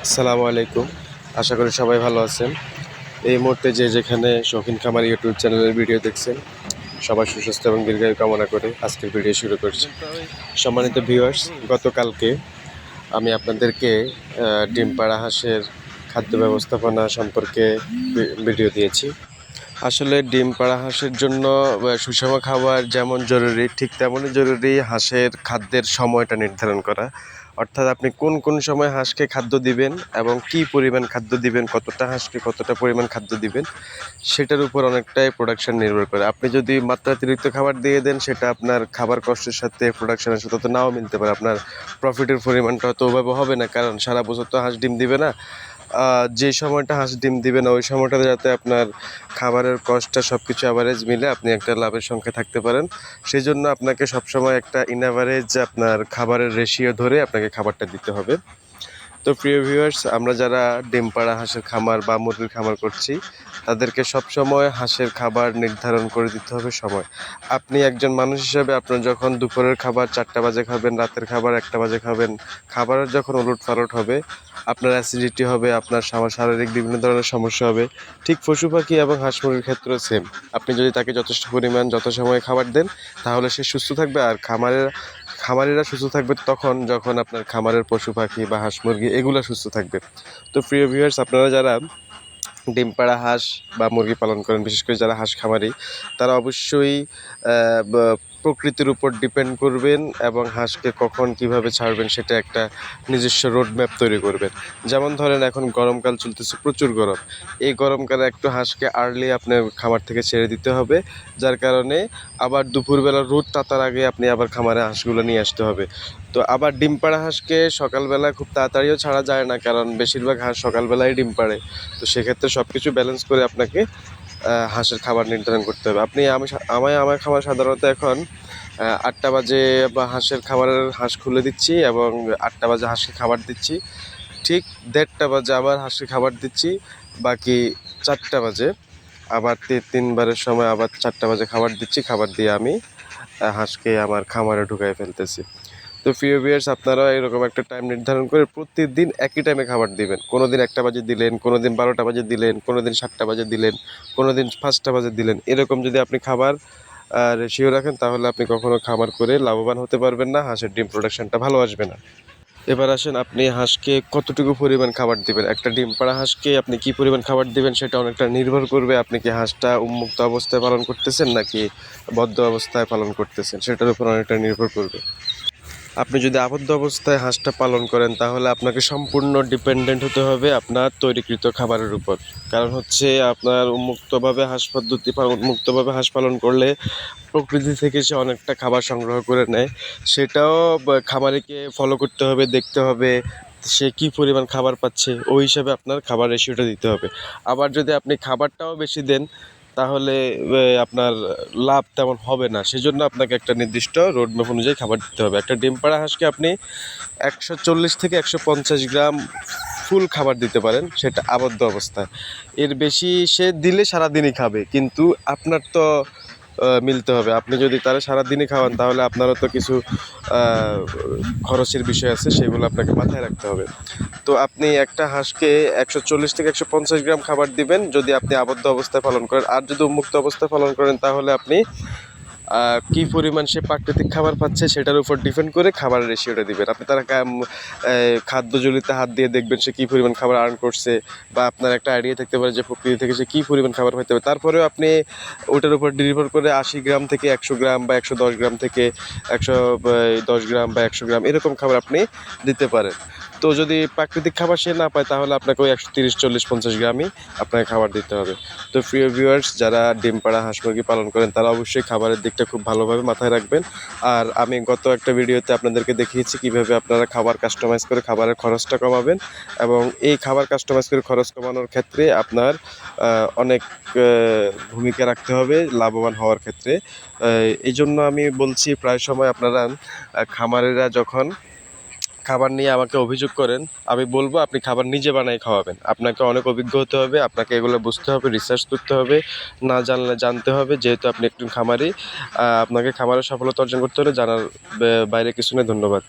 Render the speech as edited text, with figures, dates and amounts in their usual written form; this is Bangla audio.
আসসালামু আলাইকুম। আশা করি সবাই ভালো আছেন। এই মুহূর্তে যে যেখানে শৌখিন খামার ইউটিউব চ্যানেলের ভিডিও দেখছেন, সবার সুস্বাস্থ্য এবং দীর্ঘায়ু কামনা করে আজকের ভিডিও শুরু করছি। সম্মানিত ভিউয়ার্স, গতকালকে আমি আপনাদেরকে ডিম পাড়া হাঁসের খাদ্য ব্যবস্থাপনা সম্পর্কে ভিডিও দিয়েছি। আসলে ডিম পাড়া হাঁসের জন্য সুষম খাবার যেমন জরুরি, ঠিক তেমনই জরুরি হাঁসের খাদ্যের সময়টা নির্ধারণ করা। অর্থাৎ আপনি কোন কোন সময় হাঁসকে খাদ্য দিবেন এবং কী পরিমাণ খাদ্য দিবেন, কতটা হাঁসকে কতটা পরিমাণ খাদ্য দিবেন, সেটার উপর অনেকটাই প্রোডাকশন নির্ভর করে। আপনি যদি মাত্রাতিরিক্ত খাবার দিয়ে দেন, সেটা আপনার খাবার কষ্টের সাথে প্রোডাকশনের সাথে তো নাও মিলতে পারে। আপনার প্রফিটের পরিমাণটা তো ওভাবে হবে না, কারণ সারা বছর তো হাঁস ডিম দিবে না। যে সময়টা হাঁস ডিম দিবে না, ওই সময়টাতে যাতে আপনার খাবারের কস্টটা সব কিছু অ্যাভারেজ মিলে আপনি একটা লাভের সংখ্যা থাকতে পারেন, সেই জন্য আপনাকে সবসময় একটা অ্যাভারেজ আপনার খাবারের রেশিও ধরে আপনাকে খাবারটা দিতে হবে। তো প্রিয় ভিউয়ার্স, আমরা যারা ডিম পাড়া হাঁসের খামার বা মুরগির খামার করছি, তাদেরকে সবসময় হাঁসের খাবার নির্ধারণ করে দিতে হবে সময়। আপনি একজন মানুষ হিসাবে আপনার যখন দুপুরের খাবার 4টা বাজে খাবেন, রাতের খাবার 1টা বাজে খাবেন, খাবারের যখন ওলটপালট হবে, আপনার অ্যাসিডিটি হবে, আপনার শারীরিক বিভিন্ন ধরনের সমস্যা হবে। ঠিক পশু পাখি এবং হাঁস মুরগির ক্ষেত্রেও সেম। আপনি যদি তাকে যথেষ্ট পরিমাণ যত সময় খাবার দেন, তাহলে সে সুস্থ থাকবে। আর খামারিরা সুস্থ থাকবে তখন যখন আপনার খামারের পশু পাখি বা হাঁস মুরগি এগুলো সুস্থ থাকবে। তো প্রিয় ভিউয়ার্স, আপনারা যারা ডিম পাড়া হাঁস বা মুরগি পালন করেন, বিশেষ করে যারা হাঁস খামারি, তারা অবশ্যই প্রকৃতির উপর ডিপেন্ড করবেন এবং হাঁসকে কখন কিভাবে ছাড়বেন সেটা একটা নিজস্ব রোডম্যাপ তৈরি করবেন। যেমন ধরেন, এখন গরমকাল চলতেছে, প্রচুর গরম। এই গরমকালে একটু হাঁসকে আর্লি আপনার খামার থেকে ছেড়ে দিতে হবে, যার কারণে আবার দুপুরবেলা রোদ তাতার আগে আপনি আবার খামারে হাঁসগুলো নিয়ে আসতে হবে। তো আবার ডিম পাড়া হাঁসকে সকালবেলা খুব তাড়াতাড়িও ছাড়া যায় না, কারণ বেশিরভাগ হাঁস সকালবেলায় ডিম পাড়ে। তো সেক্ষেত্রে সব কিছু ব্যালেন্স করে আপনাকে হাঁসের খাবার নির্ধারণ করতে হবে। আমার খাবার সাধারণত এখন 8টা বাজে বা হাঁস খুলে দিচ্ছি এবং 8টা বাজে হাঁসকে খাবার দিচ্ছি। ঠিক 1:30টা বাজে আবার হাঁসকে খাবার দিচ্ছি। বাকি 4টা বাজে আবার তিনবারের সময় আবার 4টা বাজে খাবার দিচ্ছি। খাবার দিয়ে আমি হাঁসকে আমার খামারে ঢুকাই ফেলতেছি। তো প্রিয় ভিউয়ার্স, আপনারা এরকম একটা টাইম নির্ধারণ করে প্রতিদিন একই টাইমে খাবার দিবেন। কোনো দিন 1টা বাজে দিলেন, কোনো দিন 12টা বাজে দিলেন, কোনো দিন 7টা বাজে দিলেন, কোনো দিন 5টা বাজে দিলেন। এরকম যদি আপনি খাবার রেশিও রাখেন, তাহলে আপনি কখনো খামার করে লাভবান হতে পারবেন না, হাঁসের ডিম প্রোডাকশনটা ভালো আসবে না। এবার আসেন, আপনি হাঁসকে কতটুকু পরিমাণ খাবার দিবেন। একটা ডিম পাড়া হাঁসকে আপনি কী পরিমাণ খাবার দিবেন সেটা অনেকটা নির্ভর করবে আপনি কি হাঁসটা উন্মুক্ত অবস্থায় পালন করতেছেন নাকি বদ্ধ অবস্থায় পালন করতেছেন, সেটার উপর অনেকটা নির্ভর করবে। আপনি যদি আবদ্ধ অবস্থায় হাঁসটা পালন করেন, তাহলে আপনাকে সম্পূর্ণ ডিপেন্ডেন্ট হতে হবে আপনার তৈরিকৃত খাবারের উপর। কারণ হচ্ছে, আপনার উন্মুক্তভাবে হাঁস পালন করলে প্রকৃতি থেকে সে অনেকটা খাবার সংগ্রহ করে নেয়। সেটাও খামারিকে ফলো করতে হবে, দেখতে হবে সে কী পরিমাণ খাবার পাচ্ছে, ওই হিসাবে আপনার খাবার রেশিওটা দিতে হবে। আবার যদি আপনি খাবারটাও বেশি দেন, তাহলে আপনার লাভ তেমন হবে না। সেজন্য আপনাকে একটা নির্দিষ্ট রোডম্যাপ অনুযায়ী খাবার দিতে হবে। একটা ডিম পাড়া হাঁসকে আপনি 140 থেকে 150 গ্রাম ফুল খাবার দিতে পারেন, সেটা আবদ্ধ অবস্থায়। এর বেশি সে দিলে সারাদিনই খাবে, কিন্তু আপনার তো মিলতে হবে। আপনি যদি তারা সারাদিনই খাওয়ান, তাহলে আপনারও তো কিছু খরচের বিষয় আছে, সেগুলো আপনাকে মাথায় রাখতে হবে। তো আপনি একটা হাঁসকে 140 থেকে 150 গ্রাম খাবার দিবেন যদি আপনি আবদ্ধ অবস্থায় পালন করেন। আর যদি উন্মুক্ত অবস্থায় পালন করেন, তাহলে আপনি কী পরিমাণ সে প্রাকৃতিক খাবার পাচ্ছে সেটার উপর ডিপেন্ড করে খাবারের রেশিওটা দিবেন। আপনি তারা খাদ্যজলিতে হাত দিয়ে দেখবেন সে কী পরিমাণ খাবার আর্ন করছে, বা আপনার একটা আইডিয়া থাকতে পারে যে প্রকৃতি থেকে সে কী পরিমাণ খাবার পাইতে হবে। তারপরেও আপনি ওটার উপর নির্ভর করে 80 গ্রাম থেকে 100 গ্রাম বা 110 গ্রাম থেকে 110 গ্রাম বা 100 গ্রাম এরকম খাবার আপনি দিতে পারেন। তো যদি প্রাকৃতিক খাবার সে না পায়, তাহলে আপনাকে ওই 130, 40, 50 গ্রামই আপনাকে খাবার দিতে হবে। তো প্রিয় ভিউয়ার্স, যারা ডিম পাড়া হাঁস মুরগি পালন করেন, তারা অবশ্যই খাবারের দিকটা খুব ভালোভাবে মাথায় রাখবেন। আর আমি গত একটা ভিডিওতে আপনাদেরকে দেখিয়েছি কীভাবে আপনারা খাবার কাস্টমাইজ করে খাবারের খরচটা কমাবেন, এবং এই খাবার কাস্টমাইজ করে খরচ কমানোর ক্ষেত্রে আপনার অনেক ভূমিকা রাখতে হবে লাভবান হওয়ার ক্ষেত্রে। এই জন্য আমি বলছি, প্রায় সময় আপনারা খামারিরা যখন খাবার নিয়ে আমাকে অভিযোগ করেন, আমি বলবো আপনি খাবার নিজে বানাই খাওয়াবেন। আপনাকে অনেক অভিজ্ঞ হতে হবে, আপনাকে এগুলো বুঝতে হবে, রিসার্চ করতে হবে, না জানলে জানতে হবে। যেহেতু আপনি একজন খামারি, আপনাকে খামারে সফলতা অর্জন করতে হলে জানার বাইরে কিছু নেই। ধন্যবাদ।